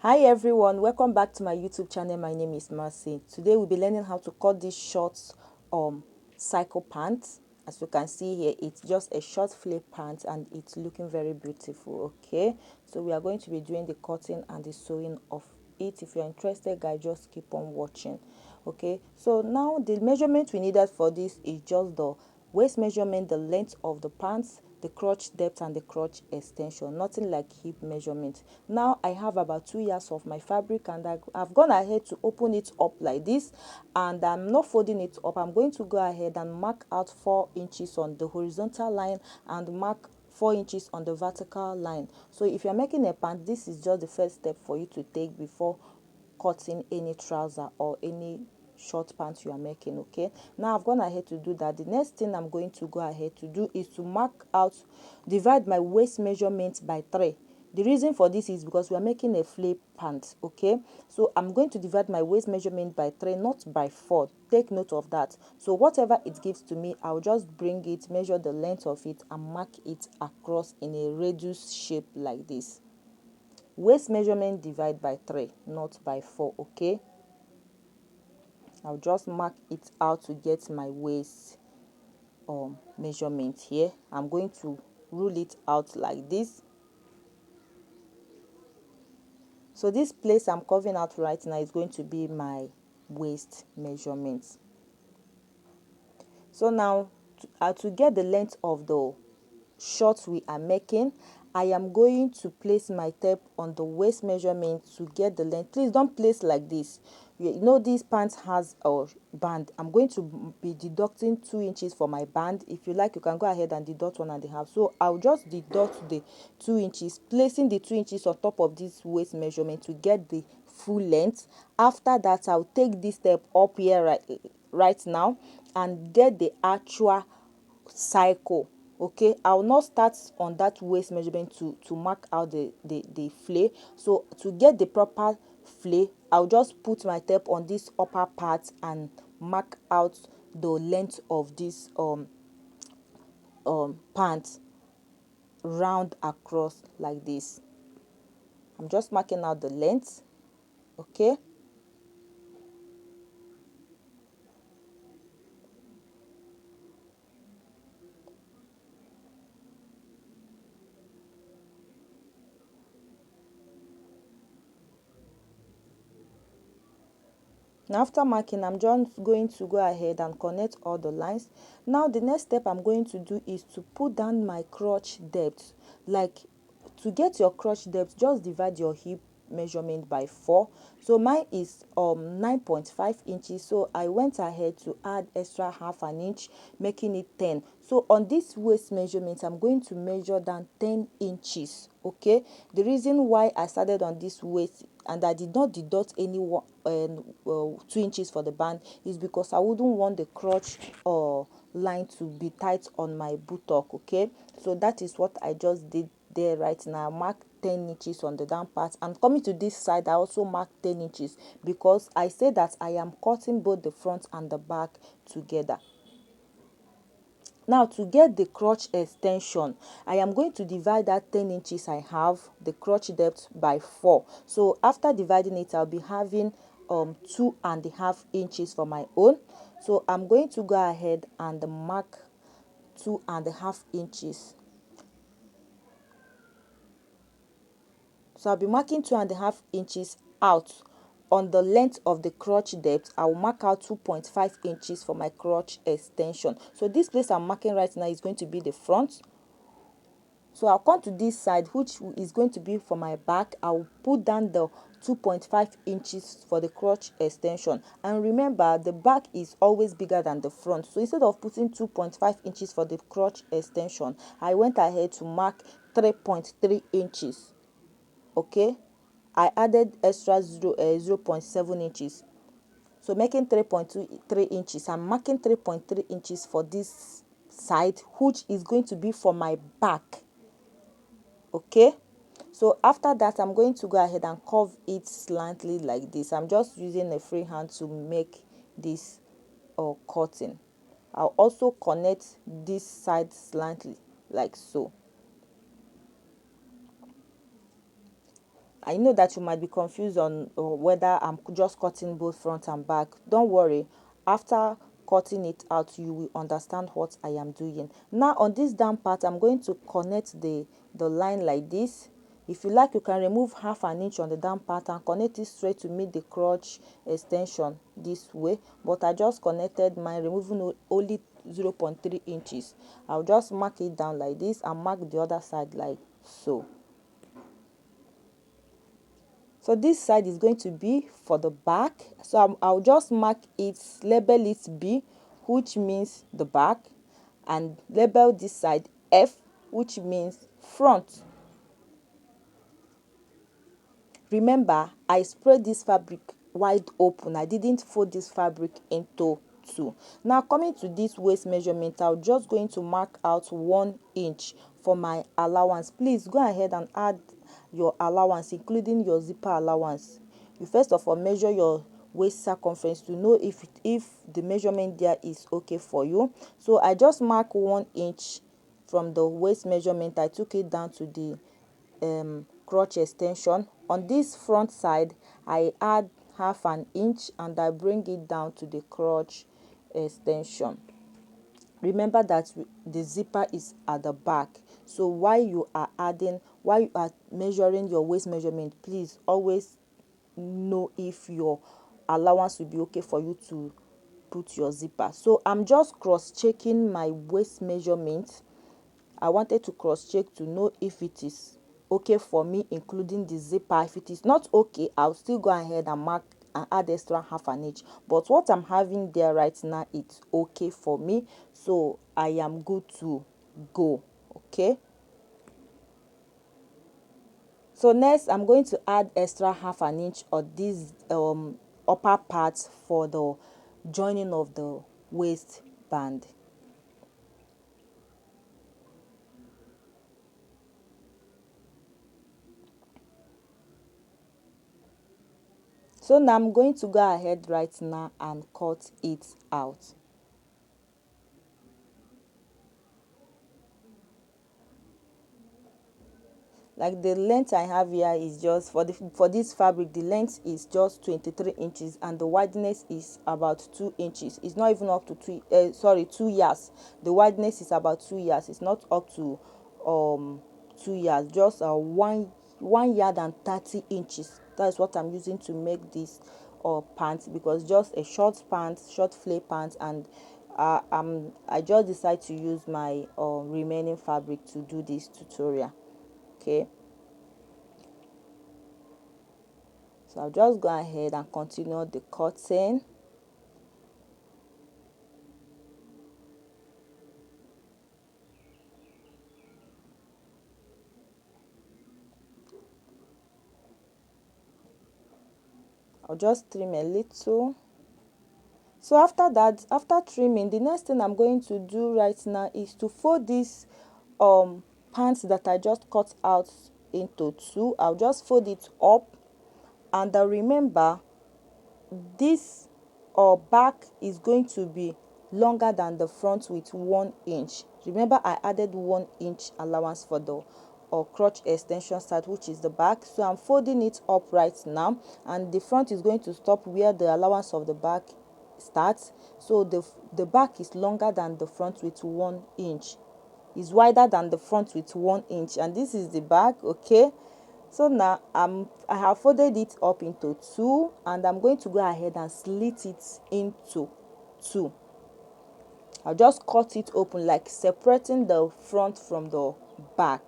Hi everyone, welcome back to my YouTube channel. My name is Mercy. Today we'll be learning how to cut this short cycle pant. As you can see here, it's just a short flay pant and it's looking very beautiful. Okay, so we are going to be doing the cutting and the sewing of it. If you're interested, guys, just keep on watching. Okay, so now the measurement we needed for this is just the waist measurement, the length of the pants, the crotch depth and the crotch extension, nothing like hip measurement. Now I have about 2 yards of my fabric and I've gone ahead to open it up like this, and I'm not folding it up. I'm going to go ahead and mark out 4 inches on the horizontal line and mark 4 inches on the vertical line. So if you're making a pant, this is just the first step for you to take before cutting any trouser or any short pants you are making. Okay, now I've gone ahead to do that. The next thing I'm going to go ahead to do is to mark out, divide my waist measurement by 3. The reason for this is because we are making a flay pant. Okay, so I'm going to divide my waist measurement by 3, not by 4. Take note of that. So whatever it gives to me, I'll just bring it, measure the length of it and mark it across in a radius shape like this. Waist measurement divide by 3, not by 4. Okay, I'll just mark it out to get my waist measurement here. I'm going to rule it out like this. So this place I'm covering out right now is going to be my waist measurement. So now to get the length of the shorts we are making, I am going to place my tape on the waist measurement to get the length. Please don't place like this. You know this pants has a band. I'm going to be deducting 2 inches for my band. If you like, you can go ahead and deduct 1.5. So I'll just deduct the 2 inches, placing the 2 inches on top of this waist measurement to get the full length. After that, I'll take this step up here right now and get the actual cycle. Okay, I will not start on that waist measurement to mark out the flay. So to get the proper flay, I'll just put my tape on this upper part and mark out the length of this pant round across like this. I'm just marking out the length. Okay, now after marking, I'm just going to go ahead and connect all the lines. Now the next step I'm going to do is to put down my crotch depth. Like, to get your crotch depth, just divide your hip measurement by 4. So mine is 9.5 inches, so I went ahead to add extra half an inch, making it 10. So on this waist measurement, I'm going to measure down 10 inches. Okay, the reason why I started on this waist and I did not deduct any 2 inches for the band is because I wouldn't want the crotch line to be tight on my buttock. Okay, so that is what I just did there right now. Mark 10 inches on the down part, and coming to this side I also mark 10 inches because I say that I am cutting both the front and the back together. Now to get the crotch extension, I am going to divide that 10 inches I have, the crotch depth, by 4. So after dividing it, I'll be having 2.5 inches for my own. So I'm going to go ahead and mark 2.5 inches. So I'll be marking 2.5 inches out. On the length of the crotch depth, I will mark out 2.5 inches for my crotch extension. So this place I'm marking right now is going to be the front. So I'll come to this side, which is going to be for my back. I'll put down the 2.5 inches for the crotch extension. And remember, the back is always bigger than the front. So instead of putting 2.5 inches for the crotch extension, I went ahead to mark 3.3 inches. Okay, I added extra 0.7 inches. So making 3.3 inches. I'm marking 3.3 inches for this side, which is going to be for my back. Okay, so after that I'm going to go ahead and curve it slightly like this. I'm just using a free hand to make this cutting. I'll also connect this side slightly like so. I know that you might be confused on whether I'm just cutting both front and back. Don't worry. After cutting it out, you will understand what I am doing. Now on this down part, I'm going to connect the line like this. If you like, you can remove half an inch on the down part and connect it straight to meet the crotch extension this way. But I just connected mine, removing only 0.3 inches. I'll just mark it down like this and mark the other side like so. So this side is going to be for the back. So I'll just mark it, label it B, which means the back, and label this side F, which means front. Remember, I spread this fabric wide open. I didn't fold this fabric into two. Now coming to this waist measurement, I'm just going to mark out 1 inch for my allowance. Please go ahead and add your allowance, including your zipper allowance. You first of all measure your waist circumference to know if the measurement there is okay for you. So I just mark 1 inch from the waist measurement. I took it down to the crotch extension. On this front side, I add half an inch and I bring it down to the crotch extension. Remember that the zipper is at the back, so while you are measuring your waist measurement, please always know if your allowance will be okay for you to put your zipper. So I'm just cross checking my waist measurement. I wanted to cross check to know if it is okay for me, including the zipper. If it is not okay, I'll still go ahead and mark and add extra half an inch. But what I'm having there right now, it's okay for me, so I am good to go. Okay, so next I'm going to add extra half an inch of this upper part for the joining of the waistband. So now I'm going to go ahead right now and cut it out. Like the length I have here is just for this fabric, the length is just 23 inches and the wideness is about 2 inches. It's not even up to 2 yards. The wideness is about 2 yards. It's not up to 2 yards, just 1 yard and 30 inches. That's what I'm using to make this pants, because just a short pants, short flay pants, and I just decided to use my remaining fabric to do this tutorial. Okay, so I'll just go ahead and continue the cutting. I'll just trim a little. So after that, after trimming, the next thing I'm going to do right now is to fold this pants that I just cut out into two. I'll just fold it up, and remember, this back is going to be longer than the front with 1 inch. Remember, I added 1 inch allowance for the crotch extension side, which is the back. So I'm folding it up right now, and the front is going to stop where the allowance of the back starts. So the back is longer than the front with 1 inch, is wider than the front with 1 inch, and this is the back. Okay, so now I have folded it up into two, and I'm going to go ahead and slit it into two. I'll just cut it open, like separating the front from the back.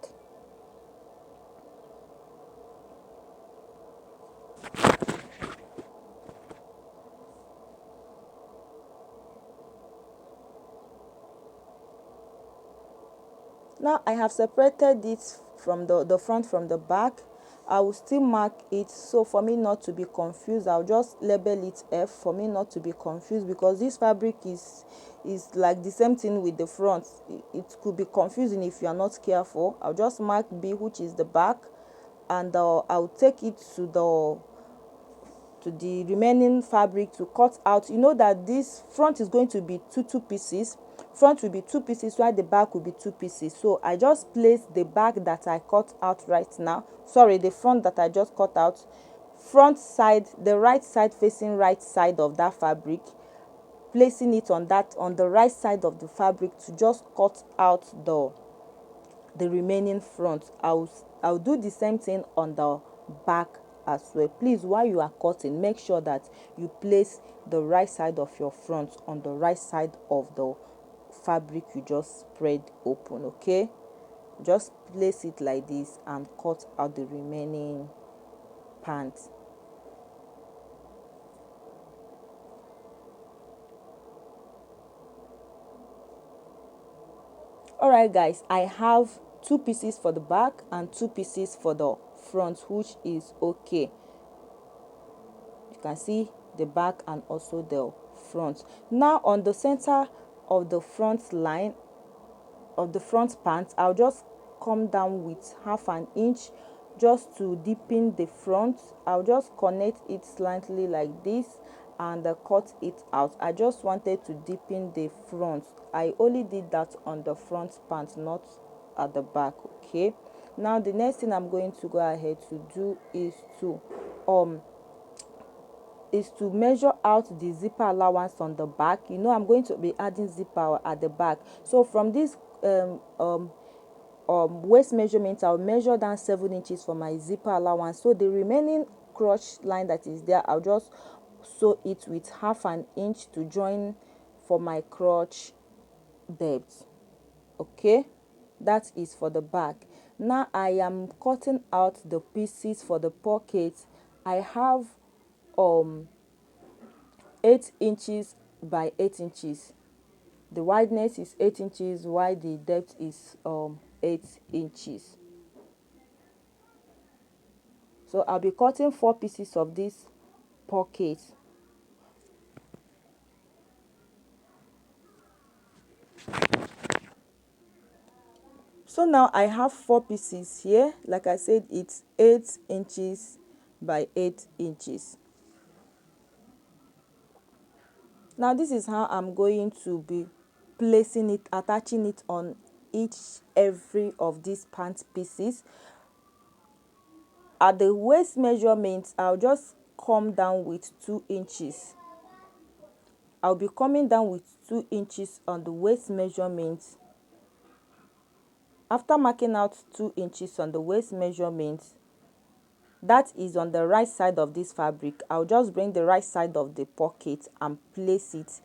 Now I have separated it from the front from the back. I will still mark it, so for me not to be confused, I'll just label it F for me not to be confused, because this fabric is like the same thing with the front. It could be confusing if you are not careful. I'll just mark B, which is the back, and I'll take it to the remaining fabric to cut out. You know that this front is going to be two pieces, front will be 2 pieces while the back will be 2 pieces. So I just place the back that I cut out right now, sorry, the front that I just cut out, front side, the right side facing right side of that fabric, placing it on the right side of the fabric to just cut out the remaining front. I'll do the same thing on the back as well. Please, while you are cutting, make sure that you place the right side of your front on the right side of the fabric you just spread open. Okay, just place it like this and cut out the remaining pants. Alright guys, I have 2 pieces for the back and 2 pieces for the front, which is okay. You can see the back and also the front. Now on the center of the front line of the front pants, I'll just come down with half an inch just to deepen the front. I'll just connect it slightly like this and cut it out. I just wanted to deepen the front. I only did that on the front pants, not at the back. Okay, now the next thing I'm going to go ahead to do is to measure out the zipper allowance on the back. You know, I'm going to be adding zipper at the back. So from this waist measurement, I'll measure down 7 inches for my zipper allowance. So the remaining crotch line that is there, I'll just sew it with half an inch to join for my crotch depth. Okay, that is for the back. Now I am cutting out the pieces for the pocket. I have 8 inches by 8 inches. The wideness is 8 inches while the depth is 8 inches. So I'll be cutting 4 pieces of this pocket. So now I have 4 pieces here. Like I said, it's 8 inches by 8 inches. Now this is how I'm going to be placing it, attaching it on every of these pant pieces. At the waist measurement, I'll just come down with 2 inches. I'll be coming down with 2 inches on the waist measurement. After marking out 2 inches on the waist measurement, that is on the right side of this fabric, I'll just bring the right side of the pocket and place it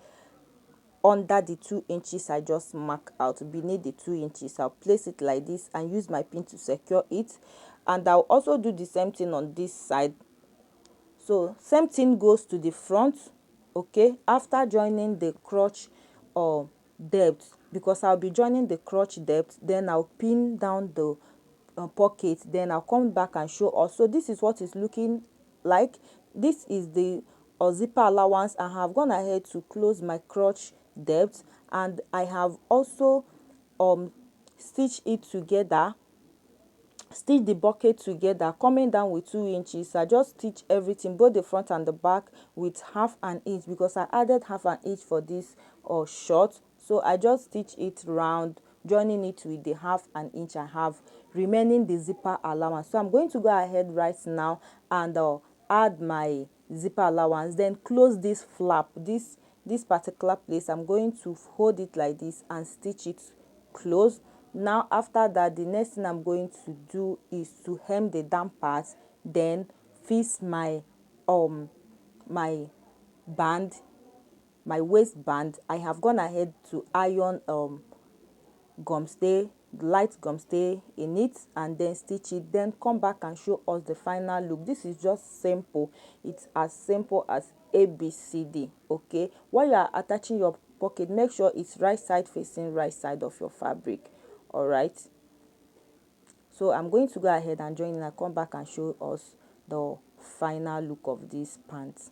under the 2 inches I just mark out. Beneath the 2 inches, I'll place it like this and use my pin to secure it. And I'll also do the same thing on this side. So same thing goes to the front. Okay, after joining the crotch depth, because I'll be joining the crotch depth, then I'll pin down the pocket, then I'll come back and show us. So this is what it's looking like. This is the zipper allowance. I have gone ahead to close my crotch depth, and I have also stitched it together, stitch the bucket together, coming down with 2 inches. I just stitch everything, both the front and the back, with half an inch because I added half an inch for this short. So I just stitch it round, joining it with the half an inch I have remaining the zipper allowance. So I'm going to go ahead right now and add my zipper allowance, then close this flap, this particular place. I'm going to hold it like this and stitch it close. Now after that, the next thing I'm going to do is to hem the down part, then fix my my band, my waistband. I have gone ahead to iron gum stay, light gum stay in it, and then stitch it, then come back and show us the final look. This is just simple. It's as simple as ABCD. Okay, while you are attaching your pocket, make sure it's right side facing right side of your fabric. All right, so I'm going to go ahead and join in and come back and show us the final look of this pants.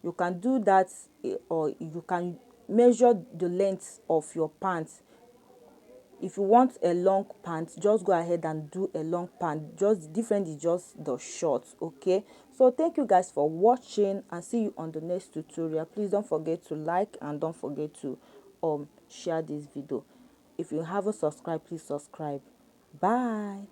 You can do that, or you can measure the length of your pants. If you want a long pant, just go ahead and do a long pant. Just different is just the shorts. Okay, so thank you guys for watching, and see you on the next tutorial. Please don't forget to like and don't forget to share this video. If you haven't subscribed, please subscribe. Bye.